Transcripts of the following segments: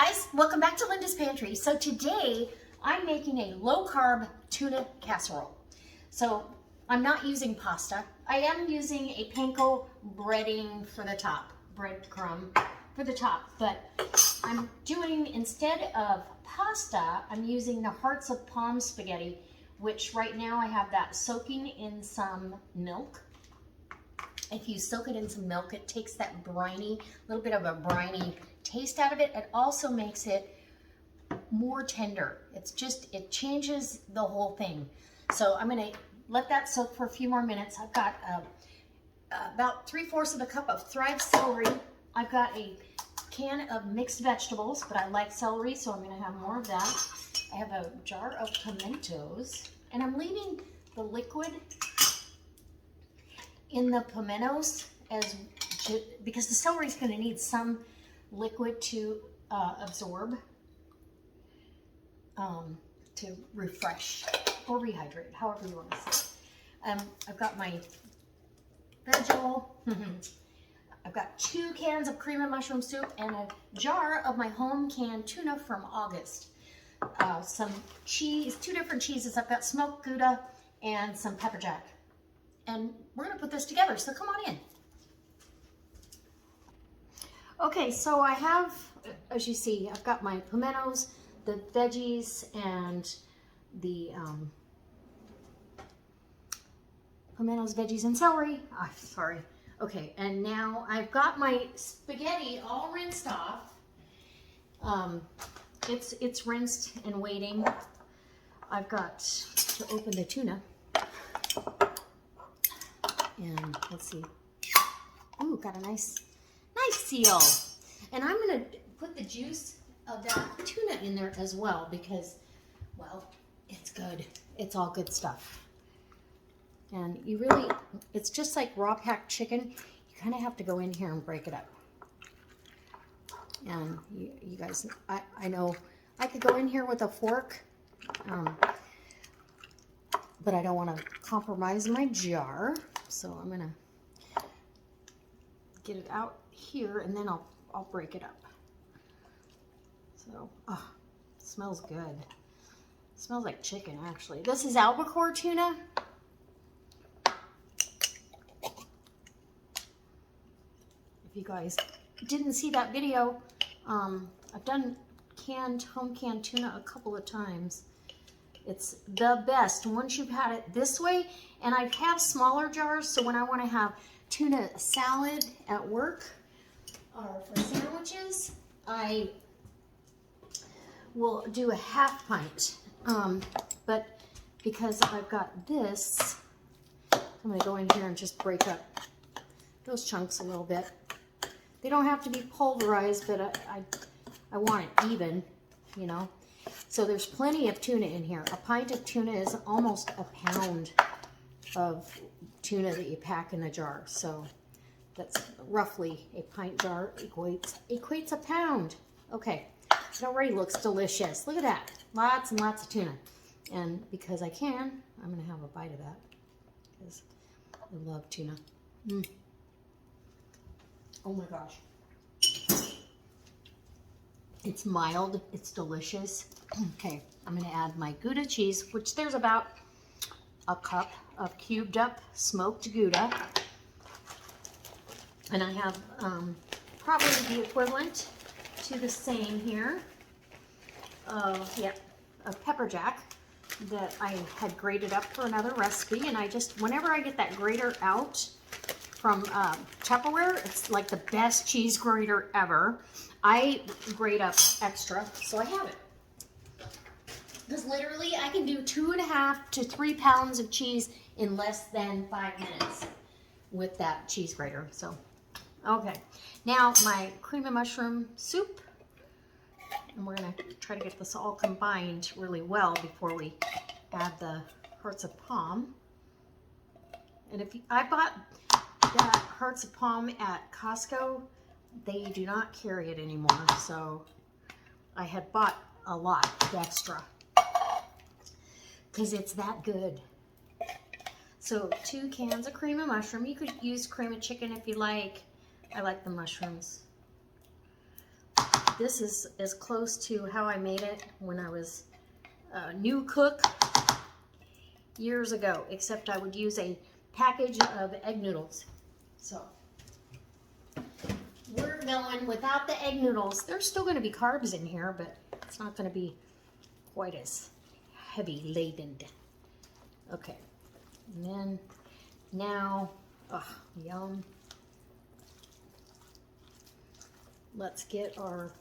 guys, welcome back to Linda's Pantry. So today I'm making a low-carb tuna casserole. So I'm not using pasta. I am using a panko breading for the top, breadcrumb for the top, but I'm doing, instead of pasta, I'm using the hearts of palm spaghetti, which right now I have that soaking in some milk. If you soak it in some milk, it takes that briny, little bit of a briny taste out of it. It also makes it more tender. It changes the whole thing. So I'm gonna let that soak for a few more minutes. I've got about 3/4 of a cup of Thrive celery. I've got a can of mixed vegetables, but I like celery, so I'm gonna have more of that. I have a jar of pimentos, and I'm leaving the liquid in the pimentos because the celery is going to need some liquid to absorb, to refresh or rehydrate, however you want to say it. I've got my veg oil. I've got 2 cans of cream and mushroom soup and a jar of my home canned tuna from August. Some cheese, 2 different cheeses. I've got smoked Gouda and some pepper jack. And we're gonna put this together, so come on in. Okay, so I have, as you see, I've got my pimentos, the veggies, and the pimentos, veggies, and celery. Oh, sorry. Okay, and now I've got my spaghetti all rinsed off. It's rinsed and waiting. I've got to open the tuna. And let's see. Ooh, got a nice seal. And I'm gonna put the juice of that tuna in there as well because, well, it's good. It's all good stuff. And you really, it's just like raw packed chicken. You kind of have to go in here and break it up. And you guys, I know I could go in here with a fork, but I don't want to compromise my jar. So I'm gonna get it out here and then I'll break it up. So, oh, it smells good. It smells like chicken, actually. This is albacore tuna. If you guys didn't see that video, I've done home canned tuna a couple of times. It's the best once you've had it this way. And I have smaller jars, so when I want to have tuna salad at work or for sandwiches, I will do a 1/2 pint. But because I've got this, I'm going to go in here and just break up those chunks a little bit. They don't have to be pulverized, but I want it even, you know. So there's plenty of tuna in here. A pint of tuna is almost a pound of tuna that you pack in a jar. So that's roughly a pint jar equates a pound. Okay, it already looks delicious. Look at that. Lots and lots of tuna. And because I can, I'm going to have a bite of that because I love tuna. Oh my gosh. It's mild, it's delicious. Okay, I'm gonna add my Gouda cheese, which there's about a cup of cubed up smoked Gouda. And I have probably the equivalent to the same here of pepper jack that I had grated up for another recipe. And I just, whenever I get that grater out from Tupperware, it's like the best cheese grater ever. I grate up extra, so I have it. Because literally, I can do 2.5 to 3 pounds of cheese in less than 5 minutes with that cheese grater. So, okay. Now, my cream and mushroom soup. And we're going to try to get this all combined really well before we add the hearts of palm. And if I bought that hearts of palm at Costco, they do not carry it anymore, so I had bought a lot extra because it's that good. So 2 cans of cream and mushroom. You could use cream of chicken if you like. I like the mushrooms. This is as close to how I made it when I was a new cook years ago, except I would use a package of egg noodles. So we're going without the egg noodles. There's still going to be carbs in here, but it's not going to be quite as heavy laden. Okay, and then now, oh, yum. Let's get our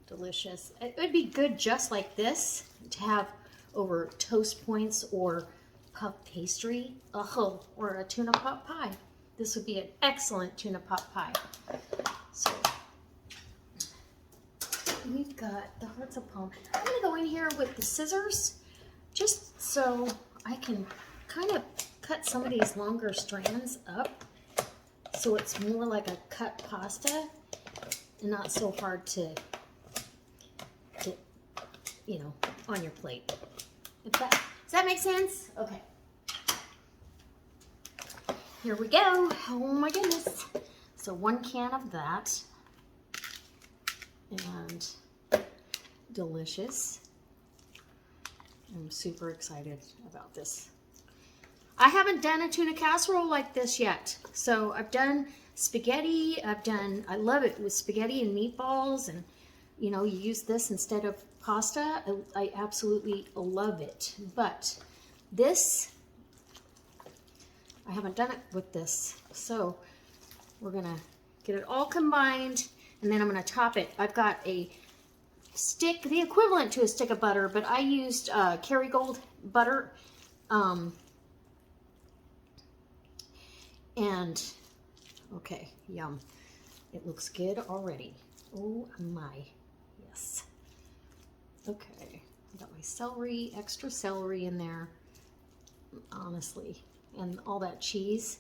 delicious, it would be good just like this to have over toast points or puff pastry, or a tuna pot pie. This would be an excellent tuna pot pie. So we've got the hearts of palm. I'm gonna go in here with the scissors just so I can kind of cut some of these longer strands up so it's more like a cut pasta and not so hard to get, you know, on your plate. Does that make sense? Okay. Here we go. Oh my goodness. So 1 can of that. And delicious. I'm super excited about this. I haven't done a tuna casserole like this yet. So I've done spaghetti. I love it with spaghetti and meatballs, and you know, you use this instead of pasta. I absolutely love it. But this, I haven't done it with this. So we're gonna get it all combined, and then I'm gonna top it. I've got a stick, the equivalent to a stick of butter, but I used Kerrygold butter. And okay, yum. It looks good already. Oh my, yes. Okay, I got my celery, extra celery in there, honestly. And all that cheese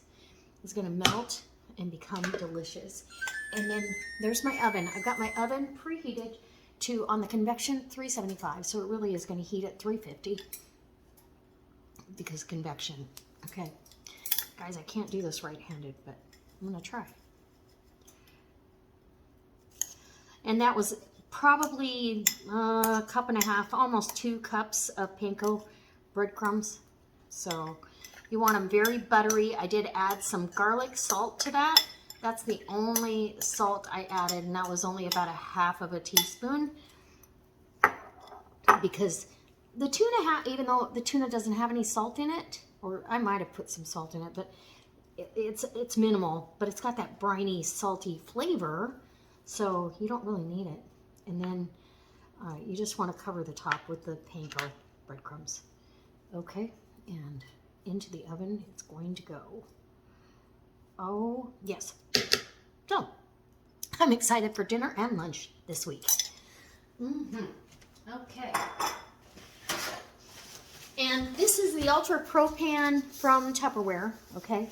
is gonna melt and become delicious. And then there's my oven. I've got my oven preheated to, on the convection, 375. So it really is gonna heat at 350 because convection, okay. Guys, I can't do this right-handed, but I'm gonna try. And that was probably a cup and a half, almost 2 cups of panko breadcrumbs. So you want them very buttery. I did add some garlic salt to that. That's the only salt I added, and that was only about 1/2 teaspoon. Because the tuna, even though the tuna doesn't have any salt in it, or I might have put some salt in it, but it's minimal, but it's got that briny, salty flavor, so you don't really need it. And then you just want to cover the top with the panko breadcrumbs. Okay, and into the oven it's going to go. Oh, yes. So, I'm excited for dinner and lunch this week. Okay. And this is the Ultra Pro Pan from Tupperware, okay?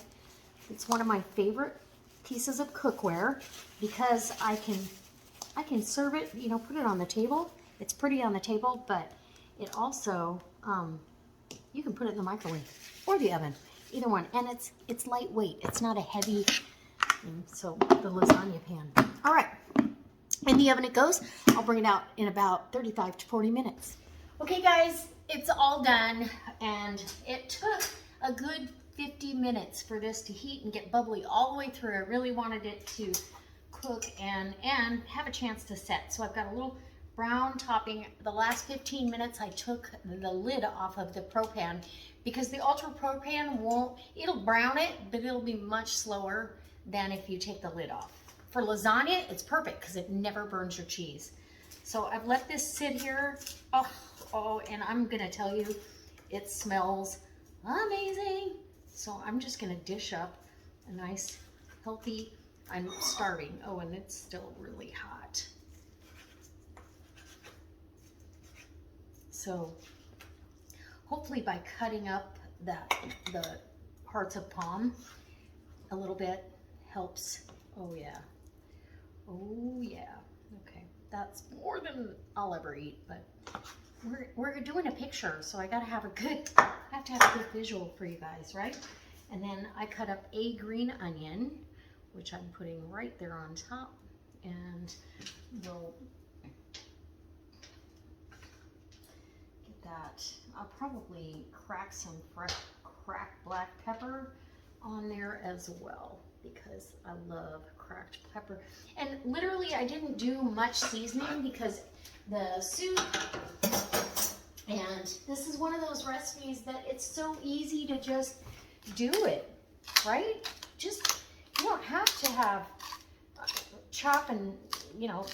It's one of my favorite pieces of cookware because I can serve it, you know, put it on the table. It's pretty on the table, but it also, you can put it in the microwave or the oven, either one. And it's lightweight. It's not a heavy, so the lasagna pan. All right, in the oven it goes. I'll bring it out in about 35 to 40 minutes. Okay, guys. It's all done, and it took a good 50 minutes for this to heat and get bubbly all the way through. I really wanted it to cook and have a chance to set. So I've got a little brown topping. The last 15 minutes I took the lid off of the Pro Pan because the Ultra Pro Pan it'll brown it, but it'll be much slower than if you take the lid off. For lasagna, it's perfect because it never burns your cheese. So I've let this sit here. Oh, and I'm gonna tell you, it smells amazing. So I'm just gonna dish up a nice, healthy, I'm starving. Oh, and it's still really hot. So hopefully by cutting up the hearts of palm a little bit helps. Oh yeah. Oh yeah. Okay. That's more than I'll ever eat, but we're doing a picture, so I have to have a good visual for you guys, right? And then I cut up a green onion, which I'm putting right there on top. and we'll get that. I'll probably crack some fresh cracked black pepper on there as well, because I love cracked pepper. And literally I didn't do much seasoning because the soup, and this is one of those recipes that it's so easy to just do it, right? Just, you don't have to have chop and, you know,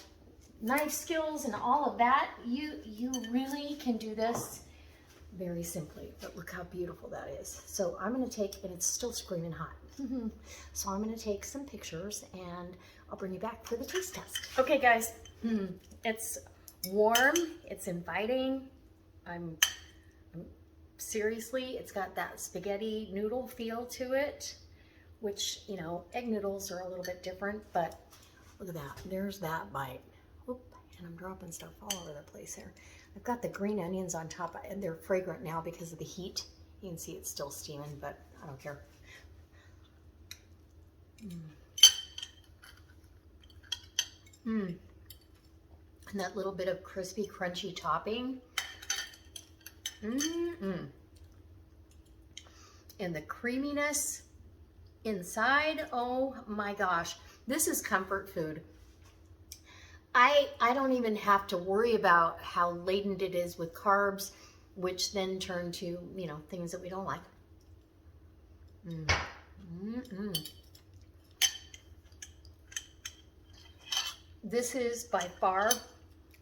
knife skills and all of that. You really can do this very simply. But look how beautiful that is. So I'm going to take, and it's still screaming hot. So I'm going to take some pictures and I'll bring you back for the taste test. Okay guys, it's warm, it's inviting. I'm seriously, it's got that spaghetti noodle feel to it, which, you know, egg noodles are a little bit different, but look at that. There's that bite. Oop, and I'm dropping stuff all over the place here. I've got the green onions on top, and they're fragrant now because of the heat. You can see it's still steaming, but I don't care. And that little bit of crispy, crunchy topping. And the creaminess inside. Oh my gosh, this is comfort food. I don't even have to worry about how laden it is with carbs, which then turn to, you know, things that we don't like. This is by far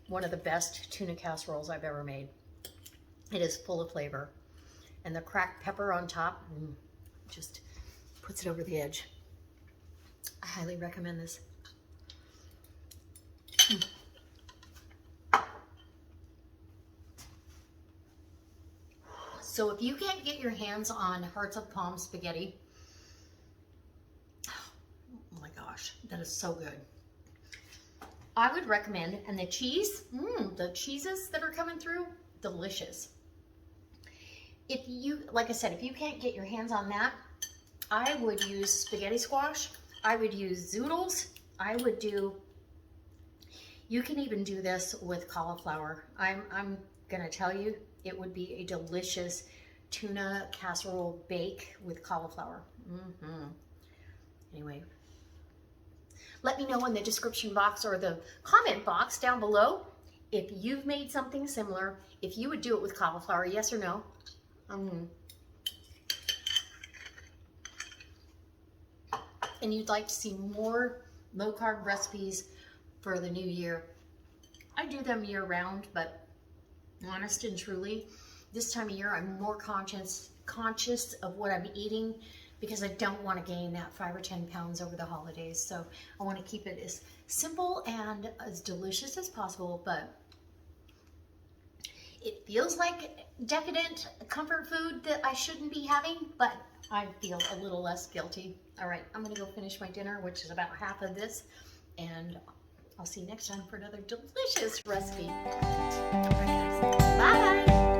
one of the best tuna casseroles I've ever made. It is full of flavor. And the cracked pepper on top just puts it over the edge. I highly recommend this. So if you can't get your hands on Hearts of Palm spaghetti, oh my gosh, that is so good. I would recommend, and the cheese, the cheeses that are coming through, delicious. If you, like I said, if you can't get your hands on that, I would use spaghetti squash. I would use zoodles. I would do, you can even do this with cauliflower. I'm gonna tell you, it would be a delicious tuna casserole bake with cauliflower. Anyway, let me know in the description box or the comment box down below if you've made something similar, if you would do it with cauliflower, yes or no. And you'd like to see more low-carb recipes for the new year. I do them year-round, but honest and truly, this time of year I'm more conscious of what I'm eating, because I don't want to gain that 5 or 10 pounds over the holidays. So I want to keep it as simple and as delicious as possible, but it feels like decadent comfort food that I shouldn't be having, but I feel a little less guilty. All right, I'm gonna go finish my dinner, which is about half of this, and I'll see you next time for another delicious recipe. All right, guys. Bye.